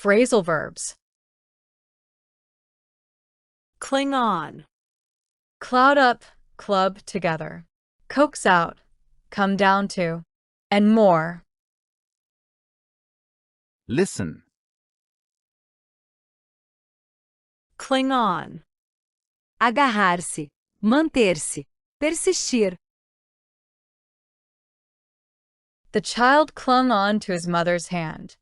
Phrasal verbs. Cling on. Cloud up, club together. Coax out, come down to, and more. Listen. Cling on. Agarrar-se, manter-se, persistir. The child clung on to his mother's hand.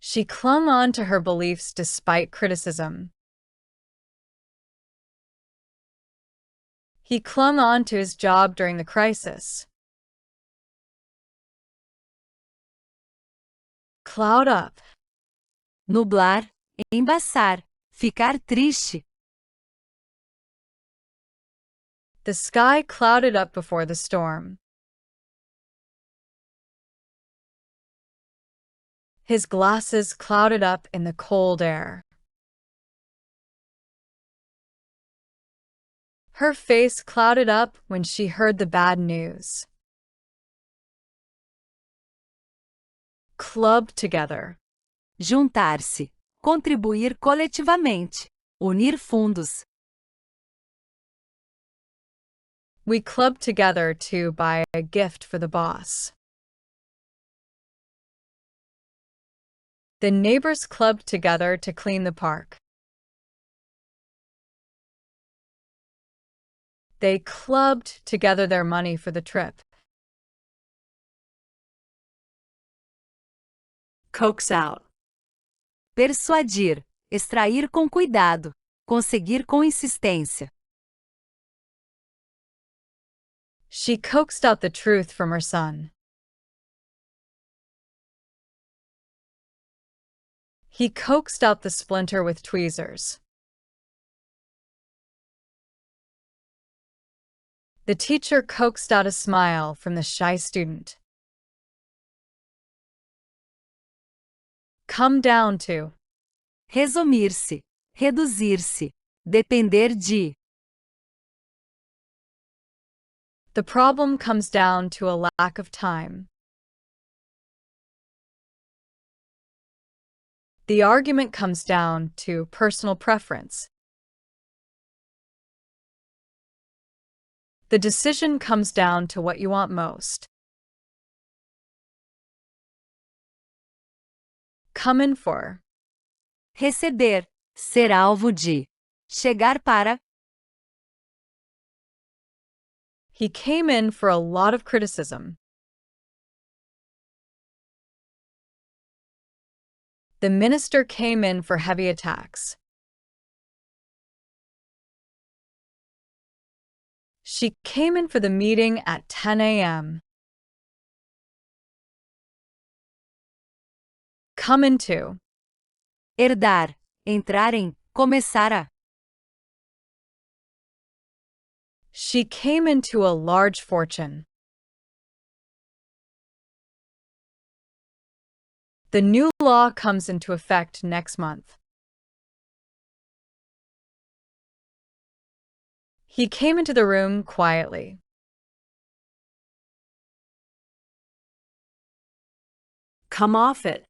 She clung on to her beliefs despite criticism. He clung on to his job during the crisis. Cloud up. Nublar, embaçar, ficar triste. The sky clouded up before the storm. His glasses clouded up in the cold air. Her face clouded up when she heard the bad news. Club together. Juntar-se, contribuir coletivamente, unir fundos. We clubbed together to buy a gift for the boss. The neighbors clubbed together to clean the park. They clubbed together their money for the trip. Coax out. Persuadir, extrair com cuidado, conseguir com insistência. She coaxed out the truth from her son. He coaxed out the splinter with tweezers. The teacher coaxed out a smile from the shy student. Come down to. Resumir-se, reduzir-se, depender de. The problem comes down to a lack of time. The argument comes down to personal preference. The decision comes down to what you want most. Come in for. Receber, ser alvo de. Chegar para. He came in for a lot of criticism. The minister came in for heavy attacks. She came in for the meeting at 10 a.m. Come into. Herdar, entrar em, começar a. She came into a large fortune. The new law comes into effect next month. He came into the room quietly. Come off it.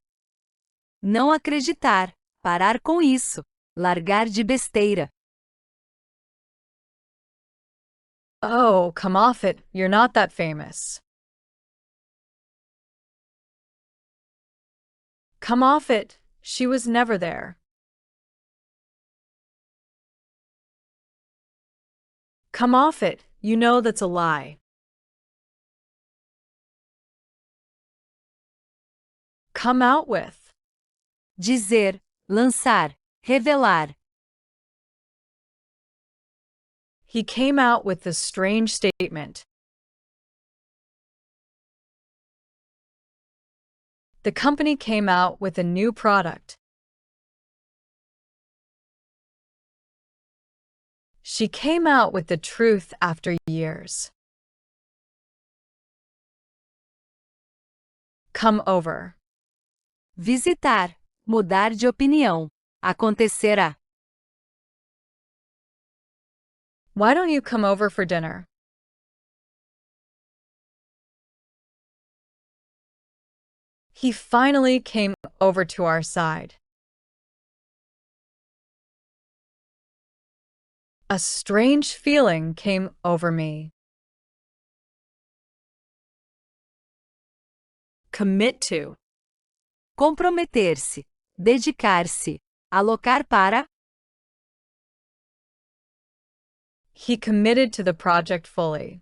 Não acreditar, parar com isso, largar de besteira. Oh, come off it, you're not that famous. Come off it, she was never there. Come off it, you know that's a lie. Come out with. Dizer, lançar, revelar. He came out with this strange statement. The company came out with a new product. She came out with the truth after years. Come over. Visitar, mudar de opinião. Acontecerá. Why don't you come over for dinner? He finally came over to our side. A strange feeling came over me. Commit to. Comprometer-se, dedicar-se, alocar para. He committed to the project fully.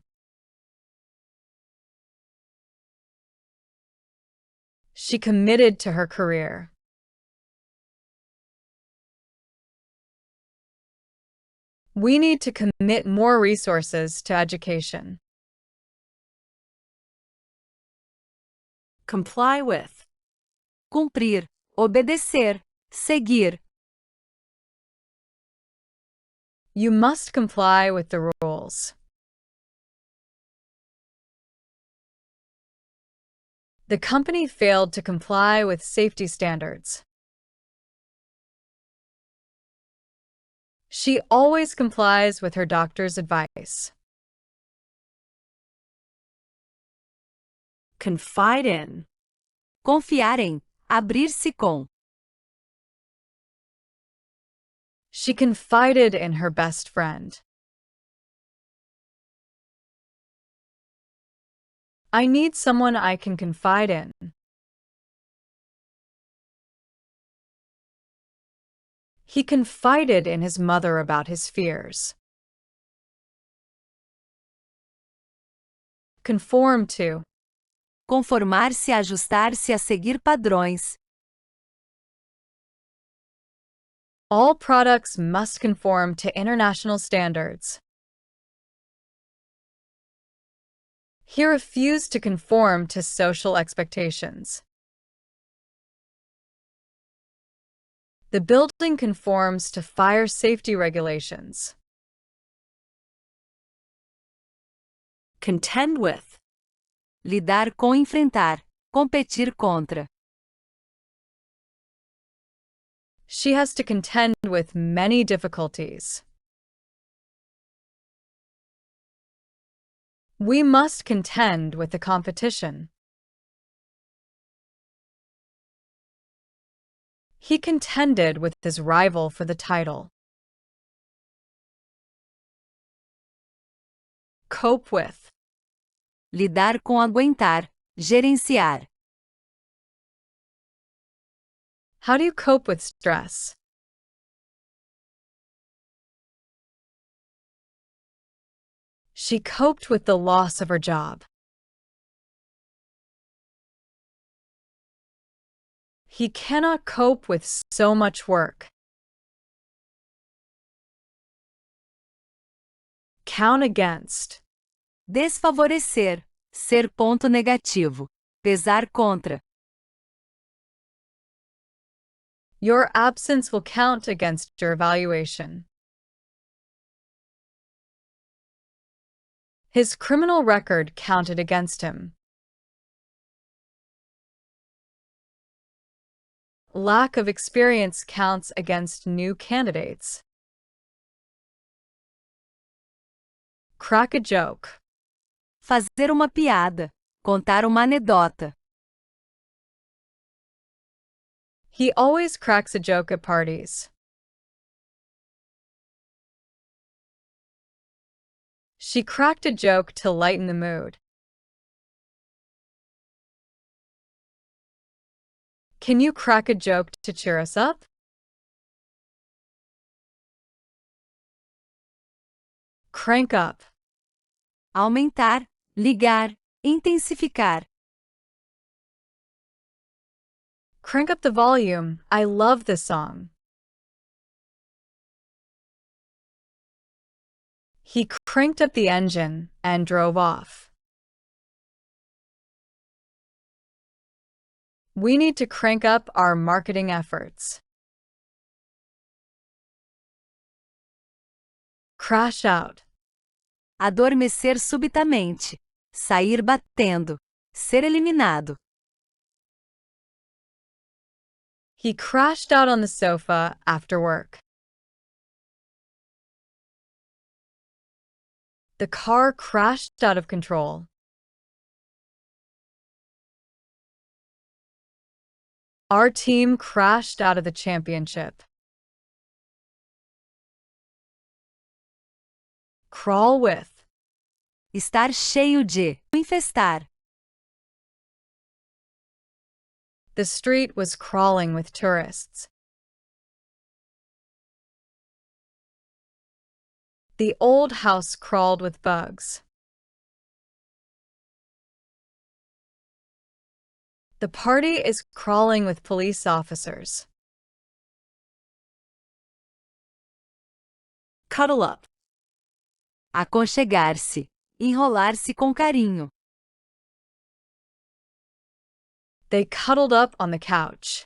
She committed to her career. We need to commit more resources to education. Comply with. Cumprir, obedecer, seguir. You must comply with the rules. The company failed to comply with safety standards. She always complies with her doctor's advice. Confide in. Confiar em, abrir-se com. She confided in her best friend. I need someone I can confide in. He confided in his mother about his fears. Conform to. Conformar-se, ajustar-se a seguir padrões. All products must conform to international standards. He refused to conform to social expectations. The building conforms to fire safety regulations. Contend with. Lidar com, enfrentar, competir contra. She has to contend with many difficulties. We must contend with the competition. He contended with his rival for the title. Cope with. Lidar com, aguentar, gerenciar. How do you cope with stress? She coped with the loss of her job. He cannot cope with so much work. Count against. Desfavorecer, ser ponto negativo, pesar contra. Your absence will count against your evaluation. His criminal record counted against him. Lack of experience counts against new candidates. Crack a joke. Fazer uma piada, contar uma anedota. He always cracks a joke at parties. She cracked a joke to lighten the mood. Can you crack a joke to cheer us up? Crank up. Aumentar, ligar, intensificar. Crank up the volume. I love this song. He cranked up the engine and drove off. We need to crank up our marketing efforts. Crash out. Adormecer subitamente. Sair batendo. Ser eliminado. He crashed out on the sofa after work. The car crashed out of control. Our team crashed out of the championship. Crawl with. Estar cheio de. Infestar. The street was crawling with tourists. The old house crawled with bugs. The party is crawling with police officers. Cuddle up. Aconchegar-se. Enrolar-se com carinho. They cuddled up on the couch.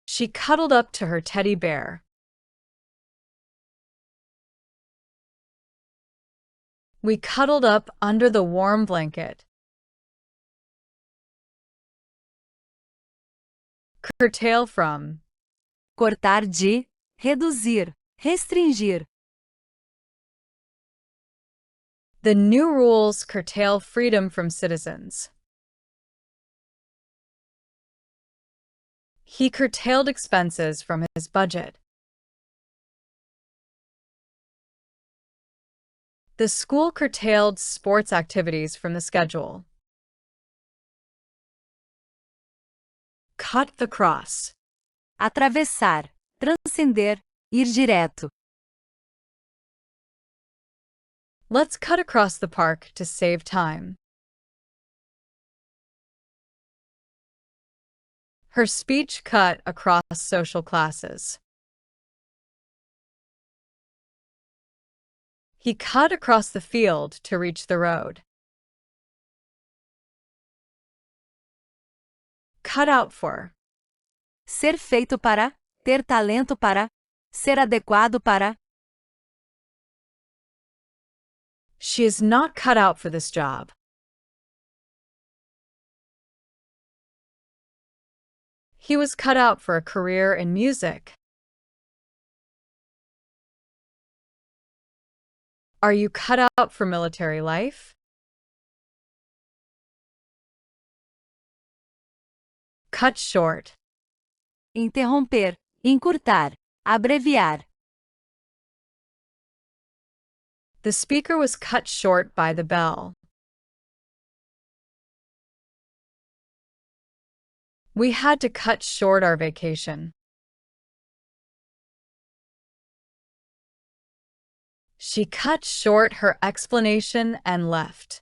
She cuddled up to her teddy bear. We cuddled up under the warm blanket. Curtail from. Cortar de. Reduzir. Restringir. The new rules curtail freedom from citizens. He curtailed expenses from his budget. The school curtailed sports activities from the schedule. Cut the cross. Atravessar. Transcender. Ir direto. Let's cut across the park to save time. Her speech cut across social classes. He cut across the field to reach the road. Cut out for. Ser feito para. Ter talento para. Ser adequado para. She is not cut out for this job. He was cut out for a career in music. Are you cut out for military life? Cut short. Interromper. Encurtar. Abreviar. The speaker was cut short by the bell. We had to cut short our vacation. She cut short her explanation and left.